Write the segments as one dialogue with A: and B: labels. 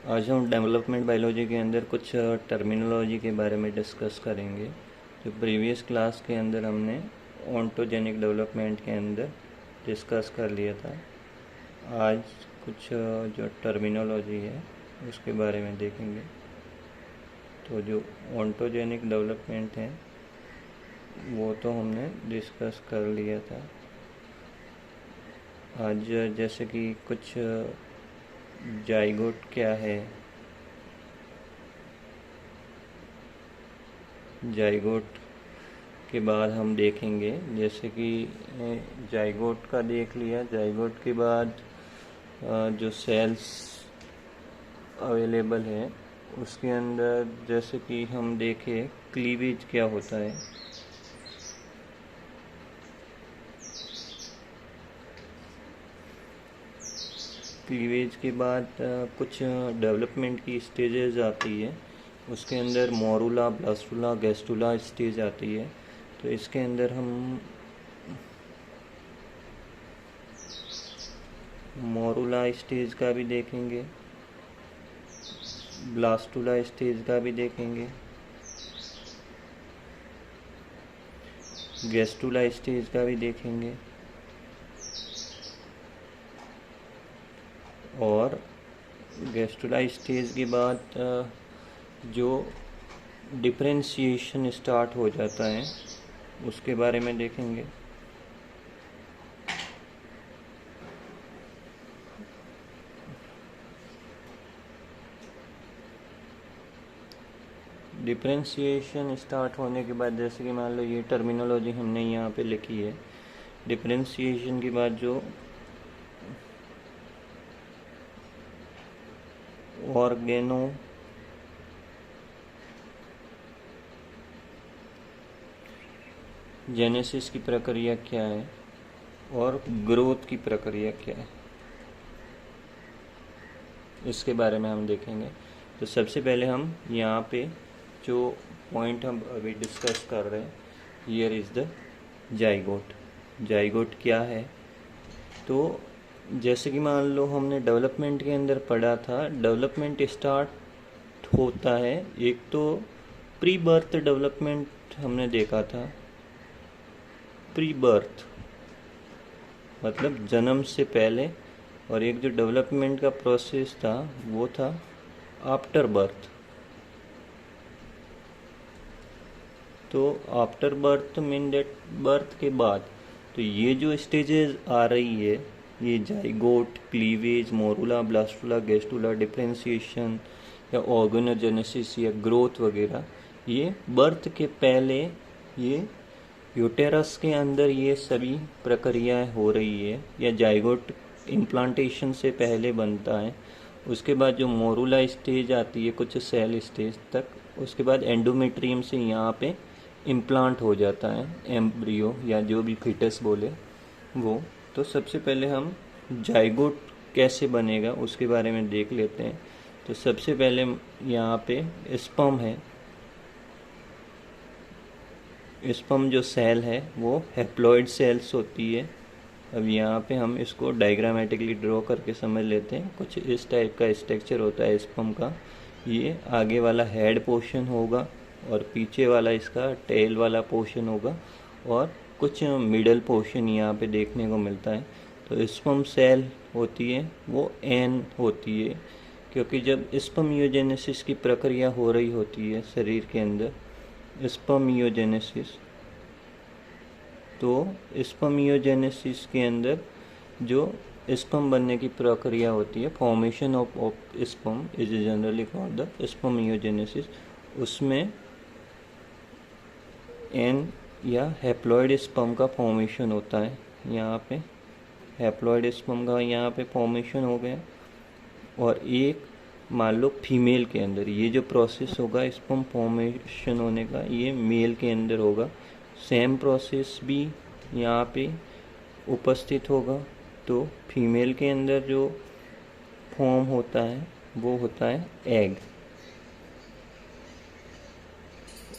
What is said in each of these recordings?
A: आज हम development biology के अंदर कुछ टर्मिनोलॉजी के बारे में डिस्कस करेंगे। जो प्रीवियस क्लास के अंदर हमने ऑन्टोजेनिक डेवलपमेंट के अंदर डिस्कस कर लिया था। आज कुछ जो टर्मिनोलॉजी है उसके बारे में देखेंगे। तो जो ऑन्टोजेनिक डेवलपमेंट है वो तो हमने डिस्कस कर लिया था। आज जैसे कि कुछ जाइगोट क्या है, जाइगोट के बाद हम देखेंगे। जैसे कि जाइगोट का देख लिया, जाइगोट के बाद जो सेल्स अवेलेबल है उसके अंदर जैसे कि हम देखें क्लीवेज क्या होता है। क्लीवेज के बाद कुछ डेवलपमेंट की स्टेजेस आती है। उसके अंदर मोरूला, ब्लास्टुला, गैस्टुला स्टेज आती है। तो इसके अंदर हम मोरूला स्टेज का भी देखेंगे, ब्लास्टुला स्टेज का भी देखेंगे, गैस्टुला स्टेज का भी देखेंगे और गैस्टुला स्टेज के बाद जो डिफरेंशिएशन स्टार्ट हो जाता है उसके बारे में देखेंगे। डिफरेंशिएशन स्टार्ट होने के बाद जैसे कि मान लो ये टर्मिनोलॉजी हमने यहाँ पे लिखी है। डिफरेंशिएशन के बाद जो ऑर्गेनो जेनेसिस की प्रक्रिया क्या है और ग्रोथ की प्रक्रिया क्या है, इसके बारे में हम देखेंगे। तो सबसे पहले हम यहाँ पे जो पॉइंट हम अभी डिस्कस कर रहे हैं, here is the zygote. Zygote क्या है? तो जैसे कि मान लो हमने डेवलपमेंट के अंदर पढ़ा था, डेवलपमेंट स्टार्ट होता है, एक तो प्री बर्थ डेवलपमेंट हमने देखा था। प्री बर्थ मतलब जन्म से पहले, और एक जो डेवलपमेंट का प्रोसेस था वो था आफ्टर बर्थ। तो after birth mean date birth के बाद। तो ये जो स्टेजेस आ रही है, ये zygote, cleavage, morula, blastula, gastrula, differentiation या ऑर्गेनोजेनेसिस या ग्रोथ वगैरह, ये बर्थ के पहले ये यूटेरस के अंदर ये सभी प्रक्रियाएं हो रही है, या जाइगोट इम्प्लांटेशन से पहले बनता है। उसके बाद जो मोरूला स्टेज आती है कुछ सेल स्टेज तक, उसके बाद एंडोमेट्रियम से यहाँ पे इम्प्लांट हो जाता है एम्ब्रियो या जो भी फिटस बोले वो। तो सबसे पहले हम जाइगोट कैसे बनेगा उसके बारे में देख लेते हैं। तो सबसे पहले यहाँ पे स्पर्म है। स्पर्म जो सेल है वो हैप्लॉइड सेल्स होती है। अब यहाँ पे हम इसको डायग्रामेटिकली ड्रॉ करके समझ लेते हैं। कुछ इस टाइप का स्ट्रक्चर होता है स्पर्म का। ये आगे वाला हेड पोर्शन होगा और पीछे वाला इसका टेल वाला पोर्शन होगा, और कुछ मिडल पोर्शन यहाँ पे देखने को मिलता है। तो स्पर्म सेल होती है वो एन होती है, क्योंकि जब स्पर्मियोजेनेसिस की प्रक्रिया हो रही होती है शरीर के अंदर, स्पर्मियोजेनेसिस, तो स्पर्मियोजेनेसिस के अंदर जो स्पर्म बनने की प्रक्रिया होती है, formation of sperm is generally called the spermiogenesis, उसमें एन या हैप्लॉइड स्पर्म का फॉर्मेशन होता है। यहाँ पे हैप्लॉइड स्पर्म का यहाँ पे फॉर्मेशन हो गया। और एक मान लो फीमेल के अंदर ये जो प्रोसेस होगा स्पर्म फॉर्मेशन होने का, ये मेल के अंदर होगा। सेम प्रोसेस भी यहाँ पे उपस्थित होगा। तो फीमेल के अंदर जो फॉर्म होता है वो होता है एग।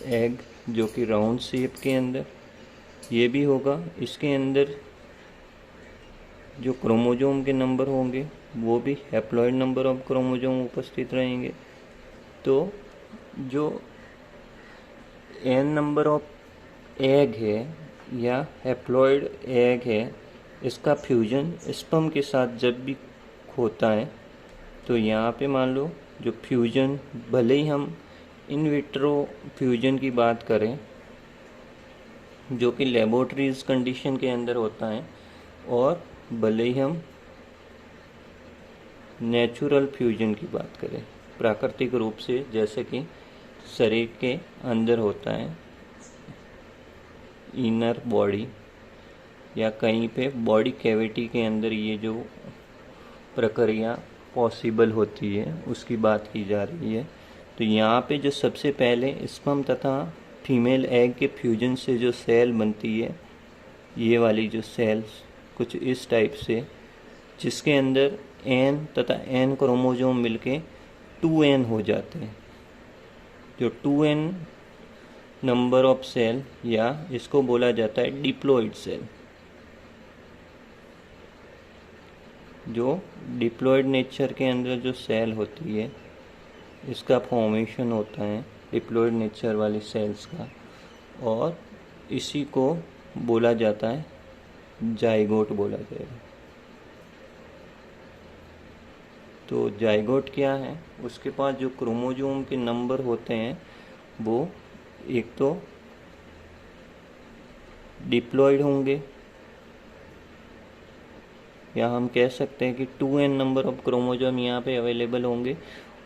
A: एग जो कि राउंड शेप के अंदर ये भी होगा। इसके अंदर जो क्रोमोसोम के नंबर होंगे वो भी हैप्लॉइड नंबर ऑफ क्रोमोसोम उपस्थित रहेंगे। तो जो n नंबर ऑफ एग है या हैप्लॉइड एग है, इसका फ्यूजन स्पर्म के साथ जब भी होता है, तो यहाँ पे मान लो जो फ्यूजन, भले ही हम इन विट्रो फ्यूजन की बात करें जो कि लेबोरेटरीज कंडीशन के अंदर होता है, और भले ही हम नेचुरल फ्यूजन की बात करें प्राकृतिक रूप से, जैसे कि शरीर के अंदर होता है, इनर बॉडी या कहीं पे बॉडी कैविटी के अंदर ये जो प्रक्रिया पॉसिबल होती है उसकी बात की जा रही है। तो यहाँ पे जो सबसे पहले स्पर्म तथा फीमेल एग के फ्यूजन से जो सेल बनती है, ये वाली जो सेल्स कुछ इस टाइप से, जिसके अंदर n तथा n क्रोमोसोम मिलके 2n हो जाते हैं। जो 2n नंबर ऑफ सेल, या इसको बोला जाता है डिप्लॉइड सेल। जो डिप्लॉइड नेचर के अंदर जो सेल होती है, इसका फॉर्मेशन होता है डिप्लॉइड नेचर वाली सेल्स का, और इसी को बोला जाता है जाइगोट बोला जाएगा। तो जाइगोट क्या है, उसके पास जो क्रोमोसोम के नंबर होते हैं वो एक तो डिप्लॉइड होंगे, या हम कह सकते हैं कि 2n नंबर ऑफ क्रोमोसोम यहाँ पे अवेलेबल होंगे,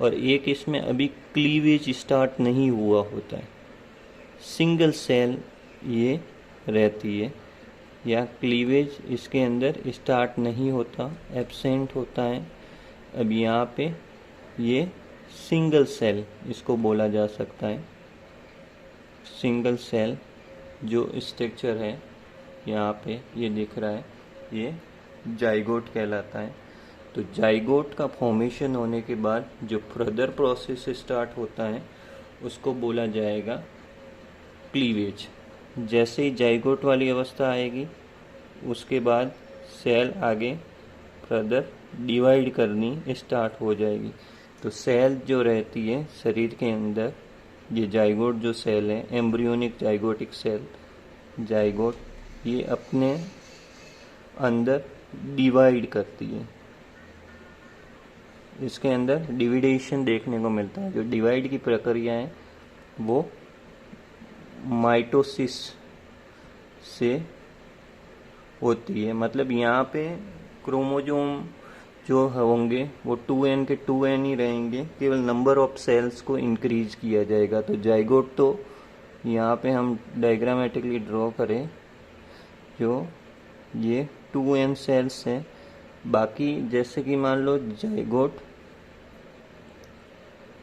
A: और एक इसमें अभी क्लीवेज स्टार्ट नहीं हुआ होता है, सिंगल सेल ये रहती है, या क्लीवेज इसके अंदर स्टार्ट नहीं होता, एब्सेंट होता है। अब यहाँ पे ये सिंगल सेल इसको बोला जा सकता है। सिंगल सेल जो स्ट्रक्चर है यहाँ पे ये दिख रहा है, ये जाइगोट कहलाता है। तो जाइगोट का फॉर्मेशन होने के बाद जो फर्दर प्रोसेस स्टार्ट होता है उसको बोला जाएगा क्लीवेज। जैसे ही जाइगोट वाली अवस्था आएगी उसके बाद सेल आगे फर्दर डिवाइड करनी स्टार्ट हो जाएगी। तो सेल जो रहती है शरीर के अंदर, ये जाइगोट जो सेल है, एम्ब्रियोनिक जाइगोटिक सेल, जाइगोट, ये अपने अंदर डिवाइड करती है। इसके अंदर डिविडेशन देखने को मिलता है। जो डिवाइड की प्रक्रिया है वो माइटोसिस से होती है। मतलब यहाँ पे क्रोमोसोम जो होंगे वो 2n के 2n ही रहेंगे, केवल नंबर ऑफ सेल्स को इंक्रीज किया जाएगा। तो जाइगोट तो यहाँ पे हम डायग्रामेटिकली ड्रॉ करें, जो ये 2n सेल्स हैं। बाकी जैसे कि मान लो जाइगोट,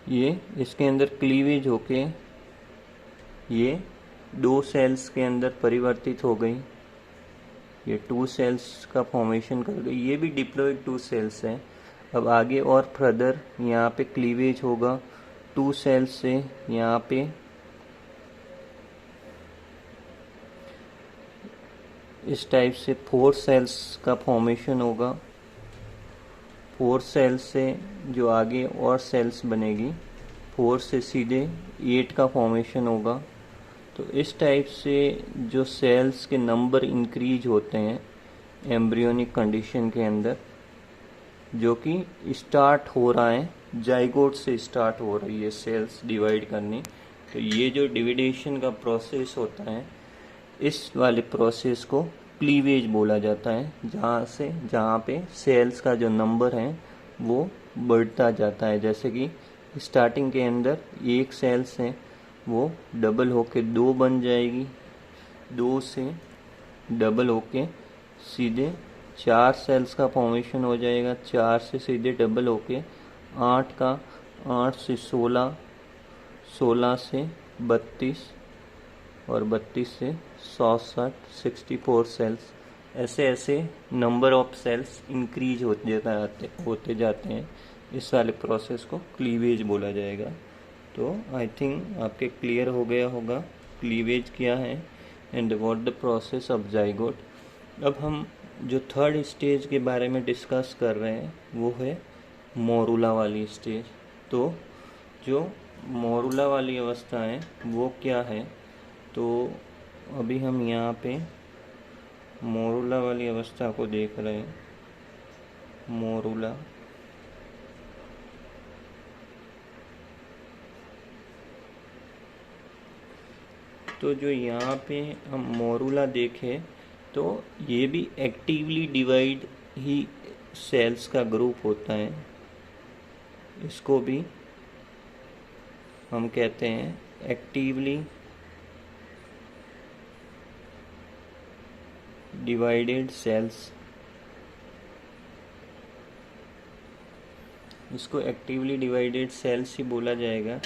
A: ये इसके अंदर क्लीवेज होके ये 2 सेल्स के अंदर परिवर्तित हो गई, ये 2 सेल्स का फॉर्मेशन कर गई, ये भी डिप्लॉइड 2 सेल्स हैं। अब आगे और फर्दर यहाँ पे क्लीवेज होगा 2 सेल्स से, यहाँ पे इस टाइप से 4 सेल्स का फॉर्मेशन होगा। 4 सेल्स से जो आगे और सेल्स बनेगी, 4 से सीधे 8 का फॉर्मेशन होगा। तो इस टाइप से जो सेल्स के नंबर इंक्रीज होते हैं एम्ब्रियोनिक कंडीशन के अंदर, जो कि स्टार्ट हो रहा है जाइगोट से स्टार्ट हो रही है सेल्स डिवाइड करनी। तो ये जो डिविडेशन का प्रोसेस होता है, इस वाले प्रोसेस को क्लीवेज बोला जाता है, जहाँ पे सेल्स का जो नंबर है वो बढ़ता जाता है। जैसे कि स्टार्टिंग के अंदर 1 सेल्स है वो डबल होके 2 बन जाएगी, 2 से डबल होके सीधे 4 सेल्स का फॉर्मेशन हो जाएगा, 4 से सीधे डबल होके 8 का, 8 से 16, 16 से 32 और 32 से 64, 64 सेल्स। ऐसे ऐसे नंबर ऑफ सेल्स इंक्रीज होते जाते हैं। इस वाले प्रोसेस को क्लीवेज बोला जाएगा। तो आई थिंक आपके क्लियर हो गया होगा क्लीवेज क्या है and what the process of zygote. अब हम जो थर्ड स्टेज के बारे में डिस्कस कर रहे हैं वो है मोरूला वाली स्टेज। तो जो मोरूला वाली अवस्था है वो क्या है, तो अभी हम यहाँ पे मोरूला वाली अवस्था को देख रहे हैं। मोरूला तो जो यहाँ पे हम मोरूला देखें तो ये भी एक्टिवली डिवाइड ही सेल्स का ग्रुप होता है। इसको भी हम कहते हैं एक्टिवली डिवाइडेड सेल्स। इसको एक्टिवली डिवाइडेड सेल्स ही बोला जाएगा।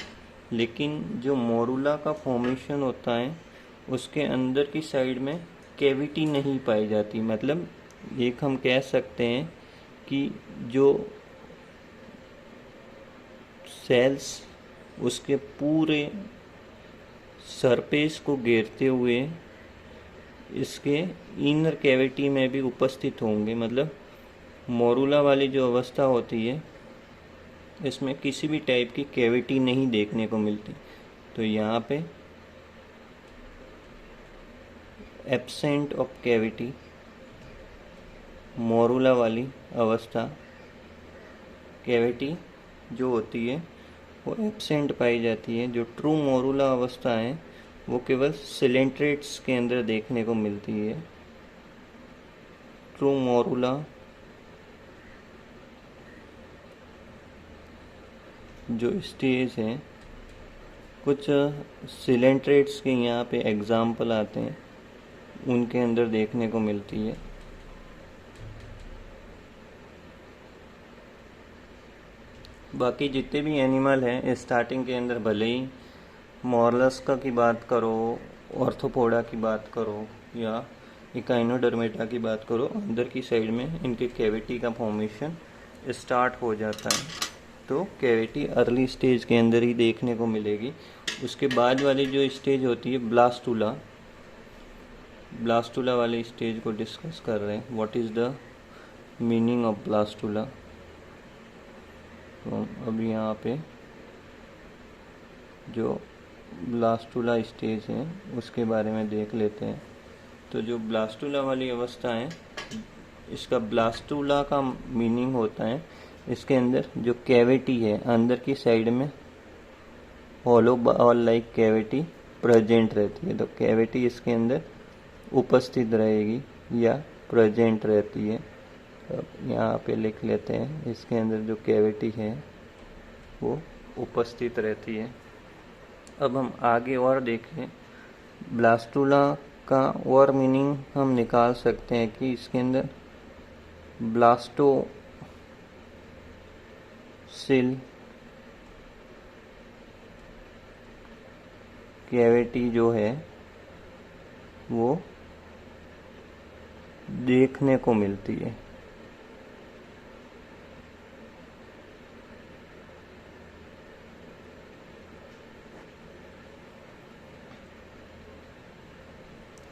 A: लेकिन जो मोरूला का फॉर्मेशन होता है उसके अंदर की साइड में कैविटी नहीं पाई जाती। मतलब एक हम कह सकते हैं कि जो सेल्स उसके पूरे सरफेस को घेरते हुए इसके इनर कैविटी में भी उपस्थित होंगे। मतलब मोरूला वाली जो अवस्था होती है इसमें किसी भी टाइप की कैविटी नहीं देखने को मिलती। तो यहाँ पे एब्सेंट ऑफ कैविटी मोरूला वाली अवस्था, कैविटी जो होती है वो एब्सेंट पाई जाती है। जो ट्रू मोरूला अवस्था है वो केवल सिलेंट्रेट्स के अंदर देखने को मिलती है। ट्रू मोरूला जो स्टेज है, कुछ सिलेंट्रेट्स के यहाँ पे एग्जाम्पल आते हैं, उनके अंदर देखने को मिलती है। बाकी जितने भी एनिमल हैं स्टार्टिंग के अंदर, भले ही मोलस्का की बात करो, ऑर्थोपोडा की बात करो या इकाइनोडर्मेटा की बात करो, अंदर की साइड में इनके कैविटी का फॉर्मेशन स्टार्ट हो जाता है। तो कैविटी अर्ली स्टेज के अंदर ही देखने को मिलेगी। उसके बाद वाली जो स्टेज होती है ब्लास्टूला, ब्लास्टूला वाली स्टेज को डिस्कस कर रहे हैं। What is the meaning of blastula. तो अब यहाँ पे जो ब्लास्टूला स्टेज है उसके बारे में देख लेते हैं। तो जो ब्लास्टूला वाली अवस्था है, इसका ब्लास्टूला का मीनिंग होता है इसके अंदर जो कैविटी है, अंदर की साइड में hollow ball like cavity present रहती है। तो कैविटी इसके अंदर उपस्थित रहेगी या प्रेजेंट रहती है। अब यहाँ पे लिख लेते हैं, इसके अंदर जो कैविटी है वो उपस्थित रहती है। अब हम आगे और देखें, ब्लास्टूला का और मीनिंग हम निकाल सकते हैं कि इसके अंदर ब्लास्टो सेल कैविटी जो है वो देखने को मिलती है।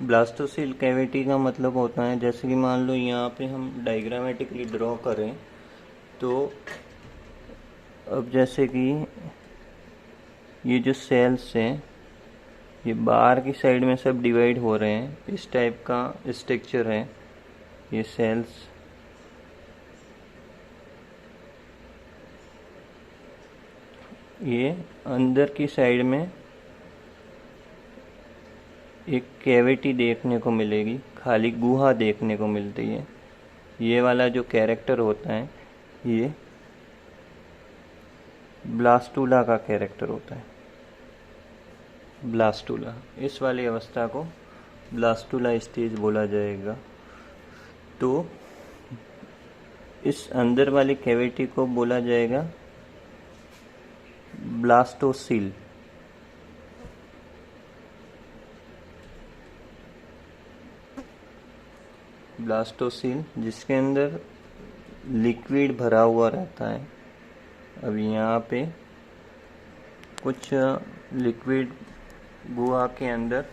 A: ब्लास्टोसील कैविटी का मतलब होता है, जैसे कि मान लो यहाँ पे हम डायग्रामेटिकली ड्रॉ करें तो अब जैसे कि ये जो सेल्स हैं ये बाहर की साइड में सब डिवाइड हो रहे हैं, इस टाइप का स्ट्रक्चर है ये सेल्स। ये अंदर की साइड में एक कैविटी देखने को मिलेगी, खाली गुहा देखने को मिलती है। ये वाला जो कैरेक्टर होता है ये ब्लास्टूला का कैरेक्टर होता है। ब्लास्टूला, इस वाली अवस्था को ब्लास्टूला स्टेज बोला जाएगा। तो इस अंदर वाली कैविटी को बोला जाएगा ब्लास्टोसील। ब्लास्टोसील जिसके अंदर लिक्विड भरा हुआ रहता है। अब यहाँ पे कुछ लिक्विड गुहा के अंदर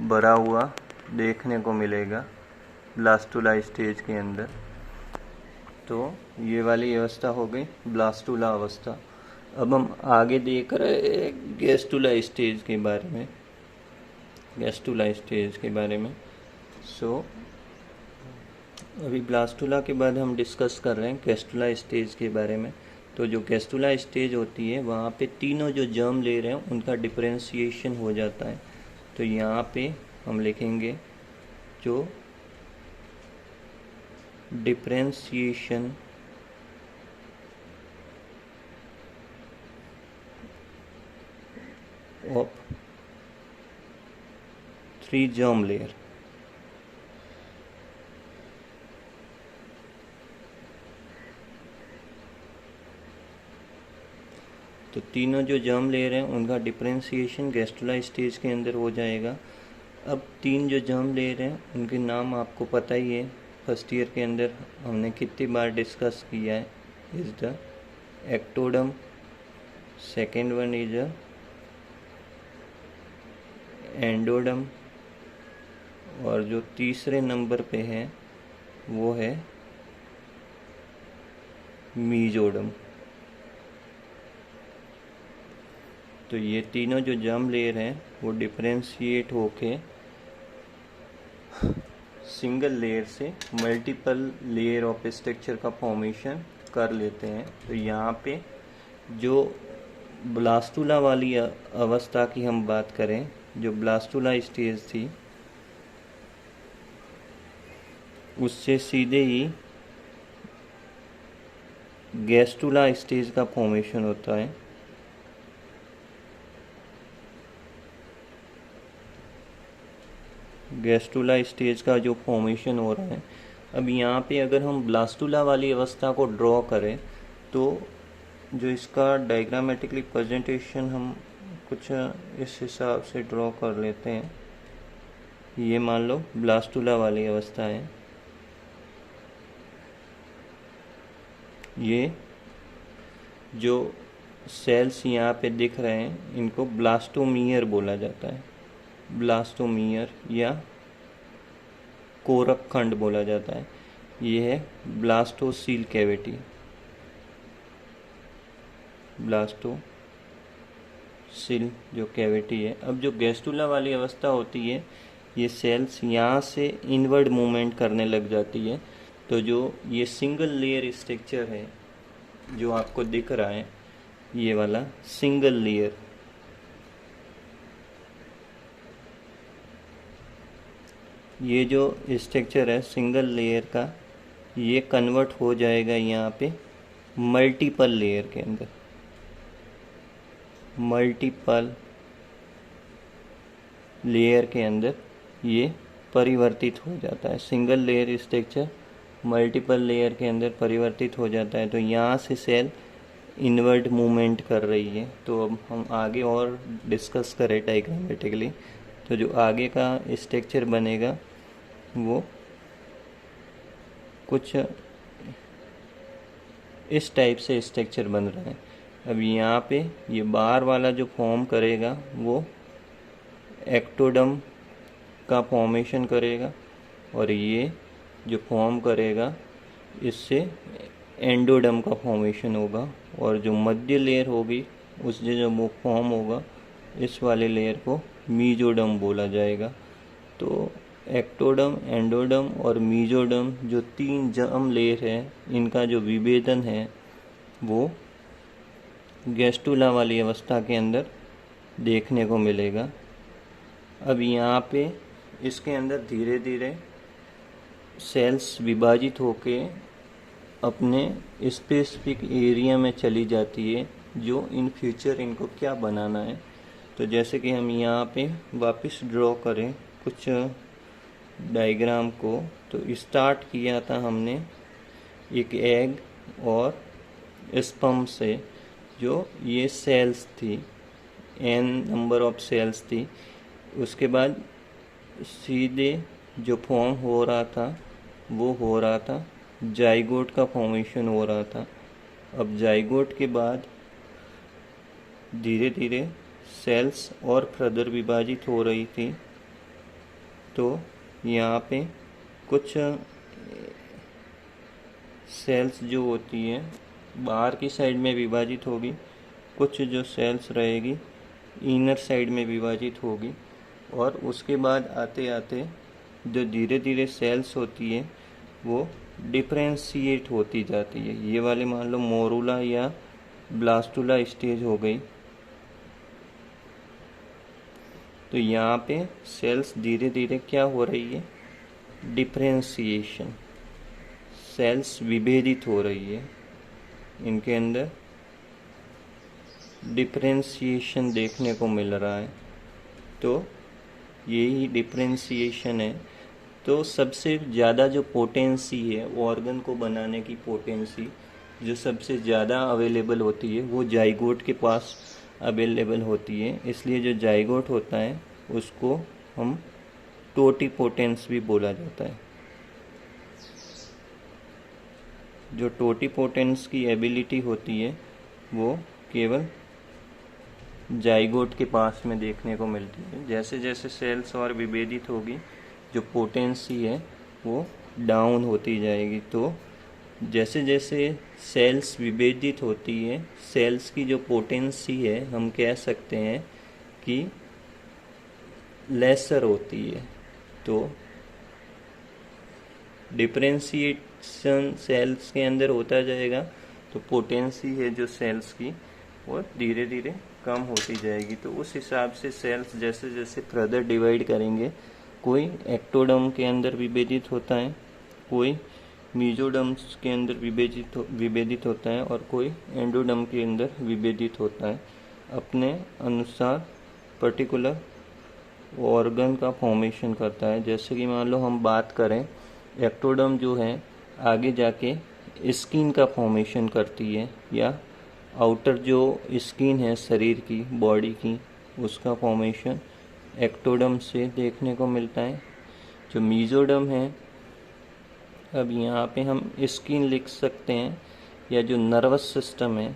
A: भरा हुआ देखने को मिलेगा। ब्लास्टुला स्टेज के अंदर। तो ये वाली अवस्था हो गई ब्लास्टुला अवस्था। अब हम आगे देख रहे हैं गैस्टुला स्टेज के बारे में, गैस्टुला स्टेज के बारे में। अभी ब्लास्टुला के बाद हम डिस्कस कर रहे हैं गैस्टुला स्टेज के बारे में। तो जो गैस्टुला स्टेज होती है वहाँ पे तीनों जो जर्म ले रहे हैं उनका डिफरेंशिएशन हो जाता है। तो यहाँ पे हम लिखेंगे जो डिफरेंशिएशन ऑफ 3 germ layer। तो तीनों जो जर्म लेयर हैं उनका डिफरेंशिएशन गैस्टुला स्टेज के अंदर हो जाएगा। अब 3 जो जर्म लेयर हैं उनके नाम आपको पता ही है, फर्स्ट ईयर के अंदर हमने कितनी बार डिस्कस किया है। Is the ectoderm, second one is the एंडोडम, और जो तीसरे नंबर पे है वो है मीजोडम। तो ये तीनों जो जर्म लेयर हैं वो डिफरेंशिएट होके सिंगल लेयर से मल्टीपल लेयर ऑफ स्ट्रक्चर का फॉर्मेशन कर लेते हैं। तो यहाँ पे जो ब्लास्टुला वाली अवस्था की हम बात करें, जो ब्लास्टुला स्टेज थी उससे सीधे ही गैस्टुला स्टेज का फॉर्मेशन होता है। गैस्टुला स्टेज का जो फॉर्मेशन हो रहा है, अब यहाँ पे अगर हम ब्लास्टुला वाली अवस्था को ड्रॉ करें तो जो इसका डायग्रामेटिकली प्रेजेंटेशन हम कुछ इस हिसाब से ड्रॉ कर लेते हैं। ये मान लो ब्लास्टुला वाली अवस्था है। ये जो सेल्स यहाँ पे दिख रहे हैं इनको ब्लास्टोमियर बोला जाता है, ब्लास्टोमियर या कोरक खंड बोला जाता है। ये है ब्लास्टोसील कैविटी, ब्लास्टोसील जो कैविटी है। अब जो गैस्टुला वाली अवस्था होती है ये सेल्स यहाँ से इनवर्ड मूवमेंट करने लग जाती है। तो जो ये सिंगल लेयर स्ट्रक्चर है जो आपको दिख रहा है, ये वाला सिंगल लेयर, ये जो स्ट्रक्चर है सिंगल लेयर का, ये कन्वर्ट हो जाएगा यहाँ पे मल्टीपल लेयर के अंदर। मल्टीपल लेयर के अंदर ये परिवर्तित हो जाता है। Single layer structure multiple layer के अंदर परिवर्तित हो जाता है। तो यहाँ से सेल इनवर्ड मूवमेंट कर रही है। तो अब हम आगे और डिस्कस करें डायग्रामेटिकली, तो जो आगे का स्ट्रक्चर बनेगा वो कुछ इस टाइप से स्ट्रक्चर बन रहा है। अब यहाँ पे ये बाहर वाला जो फॉर्म करेगा वो एक्टोडम का फॉर्मेशन करेगा, और ये जो फॉर्म करेगा इससे एंडोडम का फॉर्मेशन होगा, और जो मध्य लेयर होगी उससे जो वो फॉर्म होगा इस वाले लेयर को मीजोडम बोला जाएगा। तो एक्टोडम, एंडोडम और मीजोडम जो 3 जर्म लेयर है इनका जो विभेदन है वो गैस्टुला वाली अवस्था के अंदर देखने को मिलेगा। अब यहाँ पे इसके अंदर धीरे धीरे सेल्स विभाजित होके अपने स्पेसिफिक एरिया में चली जाती है जो इन फ्यूचर इनको क्या बनाना है। तो जैसे कि हम यहाँ पे वापस ड्रॉ करें कुछ डायग्राम को, तो स्टार्ट किया था हमने एक एग और स्पर्म से, जो ये सेल्स थी, n नंबर ऑफ सेल्स थी। उसके बाद सीधे जो फॉर्म हो रहा था वो हो रहा था जाइगोट का फॉर्मेशन हो रहा था। अब जाइगोट के बाद धीरे धीरे सेल्स और फर्दर विभाजित हो रही थी। तो यहाँ पे कुछ सेल्स जो होती है बाहर की साइड में विभाजित होगी, कुछ जो सेल्स रहेगी इनर साइड में विभाजित होगी, और उसके बाद आते आते जो धीरे धीरे सेल्स होती है वो डिफ्रेंशिएट होती जाती है। ये वाले मान लो मोरूला या ब्लास्टुला स्टेज हो गई। तो यहाँ पे सेल्स धीरे धीरे क्या हो रही है, डिफ्रेंशिएशन, सेल्स विभेदित हो रही है, इनके अंदर डिफ्रेंशिएशन देखने को मिल रहा है। तो यही डिफ्रेंशिएशन है। तो सबसे ज़्यादा जो पोटेंसी है ऑर्गन को बनाने की, पोटेंसी जो सबसे ज़्यादा अवेलेबल होती है वो जाइगोट के पास अवेलेबल होती है। इसलिए जो जाइगोट होता है उसको हम टोटिपोटेंस भी बोला जाता है। जो टोटिपोटेंस की एबिलिटी होती है वो केवल जाइगोट के पास में देखने को मिलती है। जैसे जैसे सेल्स और विभेदित होगी जो पोटेंसी है वो डाउन होती जाएगी। तो जैसे जैसे सेल्स विभेदित होती है, सेल्स की जो पोटेंसी है हम कह सकते हैं कि लेसर होती है। तो डिफ्रेंशिएशन सेल्स के अंदर होता जाएगा तो पोटेंसी है जो सेल्स की वो धीरे धीरे कम होती जाएगी। तो उस हिसाब से सेल्स जैसे जैसे फर्दर डिवाइड करेंगे, कोई एक्टोडर्म के अंदर विभेदित होता है, कोई मीजोडर्म्स के अंदर विभेदित होता है, और कोई एंडोडर्म के अंदर विभेदित होता है। अपने अनुसार पर्टिकुलर ऑर्गन का फॉर्मेशन करता है। जैसे कि मान लो हम बात करें, एक्टोडर्म जो है आगे जाके स्किन का फॉर्मेशन करती है, या आउटर जो स्किन है शरीर की, बॉडी की, उसका फॉर्मेशन एक्टोडर्म से देखने को मिलता है। जो मीजोडर्म है, अब यहाँ पे हम स्किन लिख सकते हैं, या जो नर्वस सिस्टम है,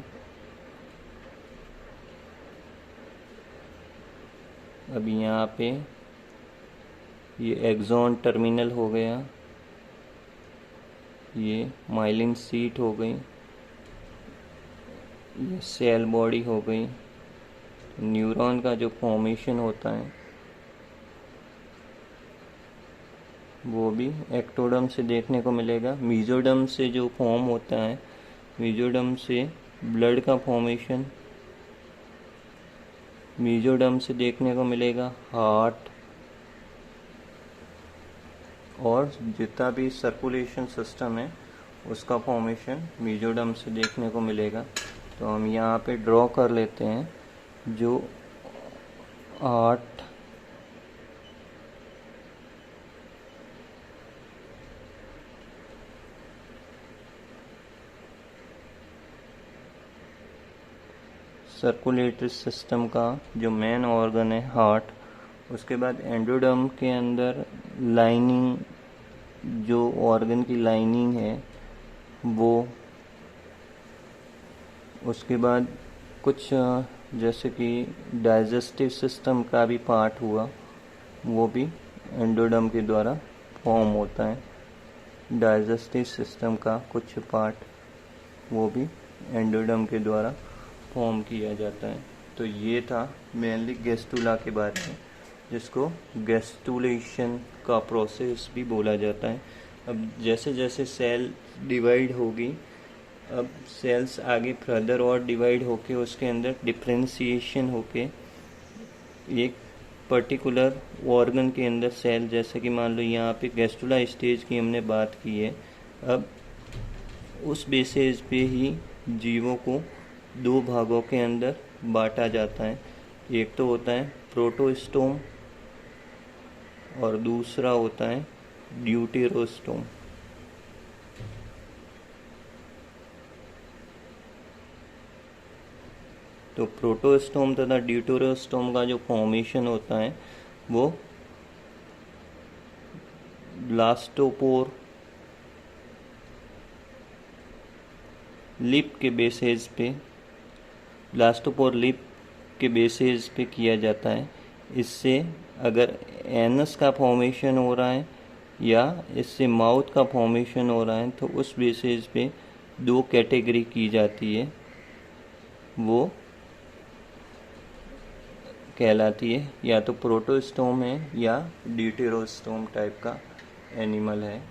A: अब यहाँ पे ये एक्सॉन टर्मिनल हो गया, ये माइलिन सीट हो गई, ये सेल बॉडी हो गई। न्यूरॉन का जो फॉर्मेशन होता है वो भी एक्टोडर्म से देखने को मिलेगा। मीजोडर्म से जो फॉर्म होता है, मीजोडर्म से ब्लड का फॉर्मेशन मीजोडर्म से देखने को मिलेगा। हार्ट और जितना भी सर्कुलेशन सिस्टम है उसका फॉर्मेशन मीजोडर्म से देखने को मिलेगा। तो हम यहाँ पे ड्रॉ कर लेते हैं जो 8 सर्कुलेटरी सिस्टम का जो मेन ऑर्गन है हार्ट, उसके बाद एंडोडर्म के अंदर लाइनिंग, जो ऑर्गन की लाइनिंग है वो, उसके बाद कुछ जैसे कि डाइजेस्टिव सिस्टम का भी पार्ट हुआ, वो भी एंडोडर्म के द्वारा फॉर्म होता है। डाइजेस्टिव सिस्टम का कुछ पार्ट वो भी एंडोडर्म के द्वारा फॉर्म किया जाता है। तो ये था मेनली गैस्टुला के बारे में, जिसको गैस्टुलेशन का प्रोसेस भी बोला जाता है। अब जैसे जैसे सेल डिवाइड होगी, अब सेल्स आगे फर्दर और डिवाइड होके उसके अंदर डिफ्रेंशिएशन होके एक पर्टिकुलर ऑर्गन के अंदर सेल, जैसे कि मान लो यहाँ पे गैस्टुला स्टेज की हमने बात की है, अब उस बेसिस पे ही जीवों को 2 भागों के अंदर बांटा जाता है। एक तो होता है प्रोटोस्टोम और दूसरा होता है ड्यूटेरोस्टोम। तो प्रोटोस्टोम तथा ड्यूटेरोस्टोम का जो फॉर्मेशन होता है वो ब्लास्टोपोर लिप के बेसिस पे, ब्लास्टोपोर लिप के बेसिस पे किया जाता है। इससे अगर एनस का फॉर्मेशन हो रहा है या इससे माउथ का फॉर्मेशन हो रहा है, तो उस बेसिस पे दो कैटेगरी की जाती है, वो कहलाती है या तो प्रोटोस्टोम है या ड्यूटेरोस्टोम टाइप का एनिमल है।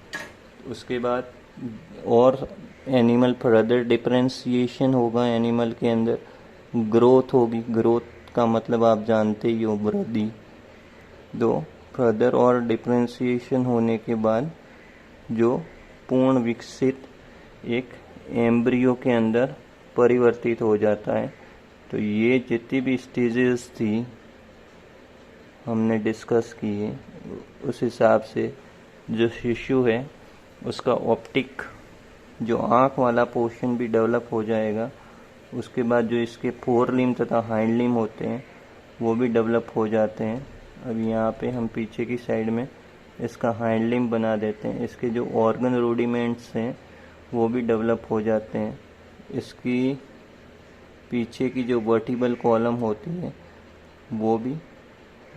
A: उसके बाद और एनिमल फर्दर डिफरेंशिएशन होगा एनिमल के अंदर, ग्रोथ होगी। ग्रोथ का मतलब आप जानते ही हो, वृद्धि। दो फर्दर और डिफरेंशिएशन होने के बाद जो पूर्ण विकसित एक एम्ब्रियो के अंदर परिवर्तित हो जाता है। तो ये जितनी भी स्टेजेस थी हमने डिस्कस की है, उस हिसाब से जो शिशु है उसका ऑप्टिक, जो आँख वाला पोर्शन भी डेवलप हो जाएगा। उसके बाद जो इसके फोर लिम्ब तथा हाइंड लिम्ब होते हैं वो भी डेवलप हो जाते हैं। अब यहाँ पे हम पीछे की साइड में इसका हाइंड लिम्ब बना देते हैं। इसके जो ऑर्गन रूडिमेंट्स हैं वो भी डेवलप हो जाते हैं। इसकी पीछे की जो वर्टिबल कॉलम होती है वो भी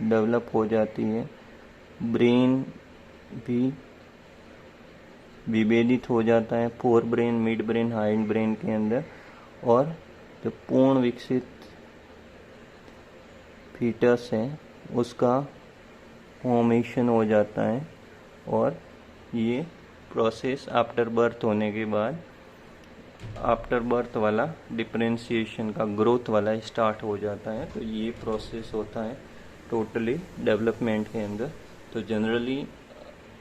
A: डेवलप हो जाती है। ब्रेन भी विभेदित हो जाता है, fore brain, mid brain, hind brain के अंदर। और जो पूर्ण विकसित फीटस है उसका फॉर्मेशन हो जाता है। और ये प्रोसेस आफ्टर बर्थ होने के बाद, आफ्टर बर्थ वाला डिफरेंशिएशन का, ग्रोथ वाला स्टार्ट हो जाता है। तो ये प्रोसेस होता है टोटली डेवलपमेंट के अंदर। तो जनरली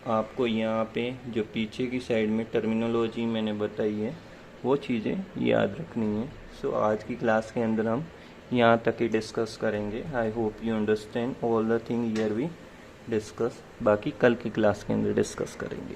A: आपको यहाँ पे जो पीछे की साइड में टर्मिनोलॉजी मैंने बताई है वो चीज़ें याद रखनी है। सो आज की क्लास के अंदर हम यहाँ तक ही डिस्कस करेंगे। I hope you understand all the thing here we discuss. बाकी कल की क्लास के अंदर डिस्कस करेंगे।